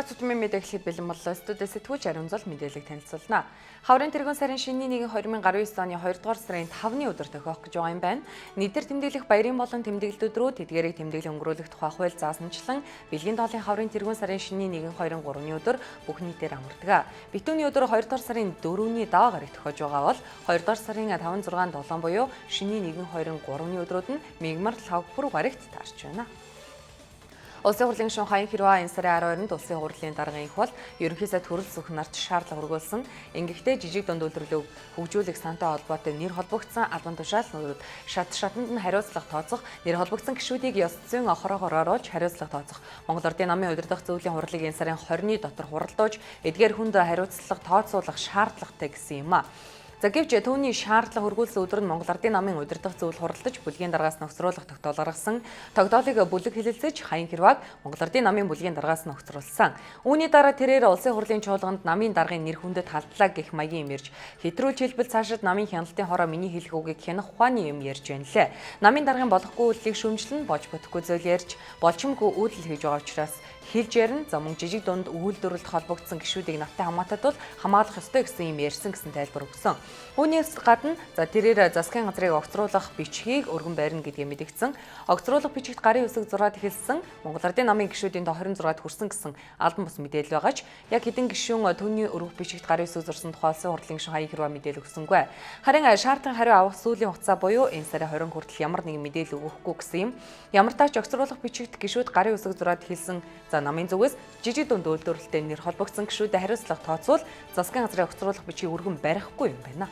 Цутмын мэдээлэл бэлэн боллоо. Студиэс сэтгүүлч Ариун Зол мэдээллийг танилцуулна. Хаврын тэргуун сарын шинийн 1 2019 оны 2 дугаар сарын 5-ны өдөр тохиох гэж байгаа юм байна. Нийтэр тэмдэглэх баярын болон тэмдэглэлтүүд рүү тэдгээрийг тэмдэглэн өнгөрүүлэх тухай хууль заасанчлан бэлгийн тоолын хаврын тэргуун сарын шинийн 1 2 3-ны өдөр бүх нийтээр амардаг. Битүүний өдөр 2 дугаар сарын 4-ний даваа гараг тохиож байгаа бол 2 дугаар сарын 5 6 7 буюу шинийн 1 2 3-ны өдрүүд нь мигмар лав бүр гарагт таарч байна. Улсын хурлын гишүүн Хаян Хэрвээ энэ сарын 12-нд улсын хурлын даргын их бол ерөнхий сайд Хүрэл Сүх нарт шаардлага өргүүлсэн. Ингэхдээ жижиг дунд үйлдвэрлэлийг хөгжүүлэх сантай холбоотой нэр холбогдсон албан тушаалнууд шатанд нь хариуцлага тооцох, нэр холбогдсон гишүүдийг ёс зүйн охороогоор оруулж хариуцлага тооцох. Монгол Ардын намын удирдах зөвлөлийн хурлыг энэ сарын 20-ны дотор хуралдуулж, эдгээр хүнд хариуцлага тооцоолох шаардлагатай гэсэн юм а. За гэвч түүний шаардлага хөргүүлсэн өдөр нь Монгол Ардын намын удирдах зөвлөл хуралдаж бүлгийн даргаас нөхцрүүлэх тогтоол гаргасан. Тогтоолыг бүлэг хэлэлцэж Хаян Хэрвээг Монгол Ардын намын бүлгийн даргаас нөхцрүүлсэн. Үүний дараа тэрээр улсын хурлын чуулганд намын даргын нэр хүндэд халдлаа гэх маягийн юм ярьж хэтрүүлж хэлбэл цаашид намын хяналтын хороо миний хэлэх үгийг хянах ухааны юм ярьж байна лээ. Намын даргын болохгүй үйлдэлийг шүүмжлэн болж бүтэхгүй зүйл ярьж болчмгүй үйлдэл хийж байгаа учраас хэлж ярина. За мөн жижиг дунд үйлдвэрлэлд холбогдсон гишүүдийг навтай хамгаалтад бол хамгаалах ёстой гэсэн юм ярьсан гэсэн тайлбар өгсөн. Үүнээс гадна тэрээр засгийн газрыг огцруулах бичгийг өргөн байрна гэдгийг мэдгдсэн. Огцруулах бичигт гарын үсэг 6-д хэлсэн Монгол Ардын намын гишүүдийн до 26-д хүрсэн гэсэн албан бус мэдээлэл байгаач яг хэдэн гишүүн түүний өргөх бичигт гарын үсэг зурсан тухай улсын хурлын гишүүн Хаян Хэрвээ мэдээлэл өгсөнгүй. Харин шаардлагын хариу авах сүүлийн хугацаа буюу энэ сарын 20 хүртэл ямар нэгэн мэдээлэл өгөхгүй гэсэн юм. Ямар тач огцруулах бичигт гишүүд гарын үсэг 6-д хэлсэн намын зүгээс жижиг дунд үйлдвэрлэлтэй нэр холбогдсон гишүүдэд хариуцлага тооцвол засгийн газрын огцруулах бичгийг өргөн барихгүй юм байна.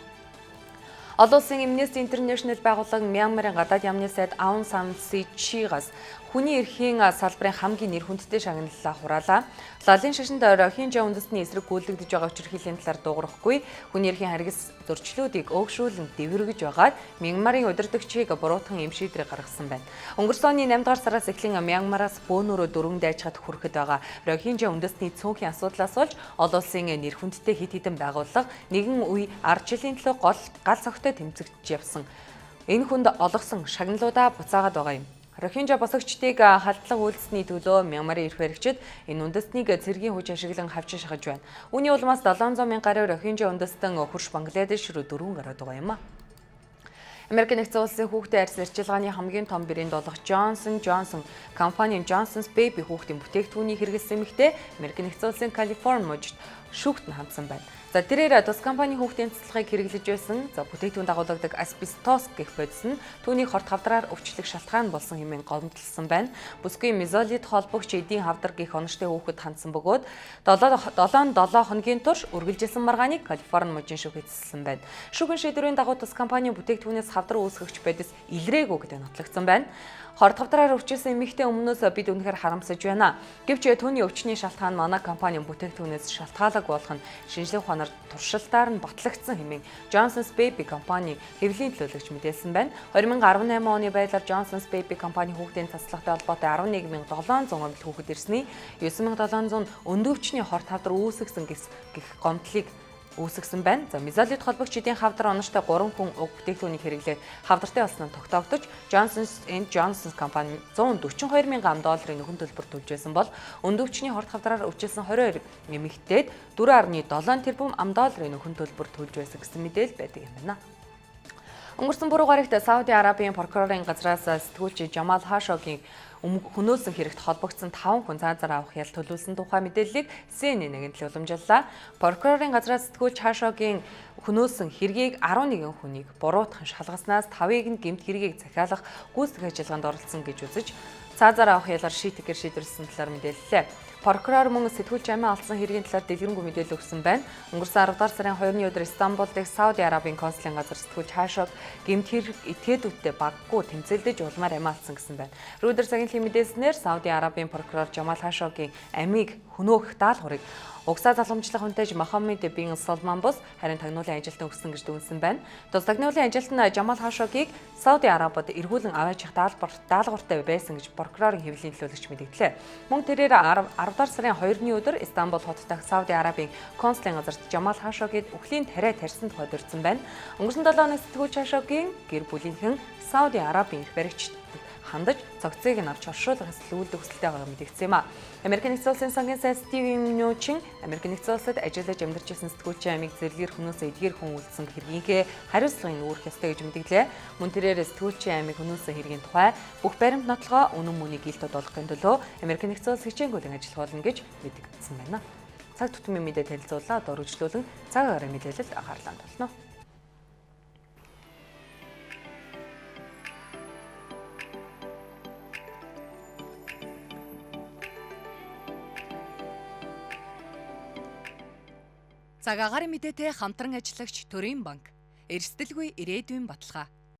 Олон улсын Amnesty International байгууллага Мянмарын гадаад яамны сайд Аун Сан Су Чигаас хүний эрхийн салбарын хамгийн нэр хүндтэй шагналлаа хураалаа. Лалын шашинд Рохинжа үндэстний эсрэг гүйцэтгэж байгаа учирхийллийн талаар дуугарахгүй хүний эрхийн харгас зөрчлүүдийг өөгшүүлэн дэврэгж байгаад Мянмарын удирдагчийг буруутган эм шийдрийг гаргасан байна. Өнгөрсөн оны 8 дугаар сараас эхлэн Мянмараас бөөнөрөө дөрвөн дайчхад хүрэхэд байгаа Рохинжа үндэстний цөөнхийн асуудлаас болж олон улсын нэр хүндтэй хэд хэдэн байгууллага нэгэн үе 10 жилийн төлөө гал цогтой тэмцэгдэж явсан. Энэ хүнд олгосон шагналуудаа буцаагаад байгаа юм. Рохинжа босогчдыг халдлага үйлдэсний төлөө Мянмарын эрх баригчид энэ үндэстнийг цэргийн хүч ашиглан хавчин шахаж байна. Үүний улмаас 700 мянган гаруй Рохинжа үндэстэн хурш Бангладеш руу дөрвөн гараад байгаа юм а. Америкийн нэгдсэн улсын хүүхдийн арьс арчилгааны хамгийн том брэнд болох Johnson & Johnson компани Johnson's Baby хүүхдийн бүтээгдэхүүнийг хэрэглэсэн эмэгтэй Америкийн нэгдсэн улсын Калифорни мужид шүүгт нь хандсан байна. За тэрээр тус компани хүүхдийн цэцлэгийг хэрэглэж байсан. За бүтээгдэхүүн дагуулдаг асбестос гэх бодис нь түүний хорт хавдраар өвчлөх шалтгаан болсон хэмээн гомдлсон байна. Бүсгүй мезолит холбогч эдийн хавдар гэх оноштой хүүхэд хандсан бөгөөд 7 хоногийн турш үргэлжилсэн маргааныг Калифорни мужийн шүүх эзэлсэн байна. Шүүхийн шийдвэрийн дагуу тус компанийн бүтээгдэхүүнээс хавдар үүсгэгч бодис илрээгүй гэдэг нотлогдсон байна. Хорт хавдраар өвчлсөн эмэгтэй өмнөөс бид үнэхээр харамсаж байна. Гэвч түүний өвчний шалтгаан манай компанийн бүтээгдэхүүнээс шалтгаалаг болох нь шинжлэх ухаанаар туршилтаар нь батлагдсан хэмээн Johnson's Baby компани хэвлэлийн төлөөлөгч мэдээлсэн байна. 2018 оны байдлаар Johnson's Baby компани хүүхдийн цацлагтай холбоотой 11700 өмд хүүхэд ирсний 9700 өндөвчний хорт хавдар үүсгэсэн гэх гомдлыг үүсгэсэн байна. За мезолит холбогч эдийн хавдар оноштой 3 хүн уг бүтээгдэхүүнийг хэрэглээд хавдартай болсон нь тогтоогдож Johnson & Johnson компани $142 мянган нөхөн төлбөр төлж байсан бол өндөвчний хорт хавдраар өвчлсөн 22 эмэгтэйд $4.7 тэрбум нөхөн төлбөр төлж байсан гэсэн мэдээлэл байдаг юм байна. Өнгөрсөн буруу гарагт Сауди Арабийн прокурорын газраас сэтгүүлч Жамал Хашоггийн хөнөөсөн хэрэгт холбогдсон 5 хүн цаазаар авах ял төлөвлөсөн тухай мэдээллийг CNN нэгэнтл уламжлалаа. Прокурорын газраас сэтгүүлч Хашогийн хөнөөсөн хэргийг 11 хүнийг буруутган шалгаснаас 5-ыг нь гэмт хэргийг захиалах гүйцэтгэх ажиллагаанд оролцсон гэж үзэж цаазаар авах ялаар шийтгэхээр шийдвэрлсэн талаар мэдээллээ. Прокурор мөн сэтгүүлч амиа алдсан хэргийн талаар дэлгэрэнгүй мэдээлэл өгсөн байна. Өнгөрсөн 10 дугаар сарын 2-ны өдөр Стамбул дахь Сауди Арабийн консулын газар сэтгүүлч Хашог гэмт хэрэг этгээдүүдтэй баггүй тэмцэлдэж улмаар амиа алдсан гэсэн байна. Reuters агентлагийн мэдээлснээр Сауди Арабийн прокурор Жамал Хашогийн амийг хөнөөх даалгаврыг угсаа залгамжлах хүнтэйж Мохаммед бин Салман бус харин тагнуулын ажилтан өгсөн гэж дүгнсэн байна. Тус тагнуулын ажилтан Жамал Хашогийг Сауди Арабид эргүүлэн аваачих даалгавартай байсан гэж прокурорын хэвлэлийн төлөөлөгч мэдгдлээ. Мөн тэрээр 10 дугаар сарын 2-ны өдөр Стамбул хот дахь Сауди Арабийн консулын газарт Жамал Хашогийг үхлийн тариа тарьсан тухай дурдсан байна. Өнгөрсөн 7 хоног сэтгүүлч Хашогийн гэр бүлийнхэн Сауди Арабийн эрх баригчид хандаж цогцыг нь авч оршуулах эсэл үйлдэх хүсэлтэй байгааг мэдгдсэн юм а. Америк нэгдсэн улсын сангийн сайд Стив Мнючин Америк нэгдсэн улсад ажиллаж амьдарч байсан сэтгүүлчин амийг зэрлэгэр хүмүүст эдгээр хүн үлдсэн хэргийнхээ хариуцлагыг үүрэх ёстой гэж мэдгэлээ. Мөн тэрээр сэтгүүлчин амийг хүмүүстээ хэргийн тухай бүх баримт нотлогоо үнэн мөнийг ил тодорхойлохын төлөө Америк нэгдсэн улс хичээнгүйлэн ажиллах болно гэж мэдгдсэн байна. Цаг тутмын мэдээ танилцуулаа одоо үргэлжлүүлэн цаг агаар мэдээлэл анхаарлаа тулно. Цаг агаарын мэдээтэй хамтран ажиллагч Төрийн банк эрсдэлгүй ирээдүйн баталгаа.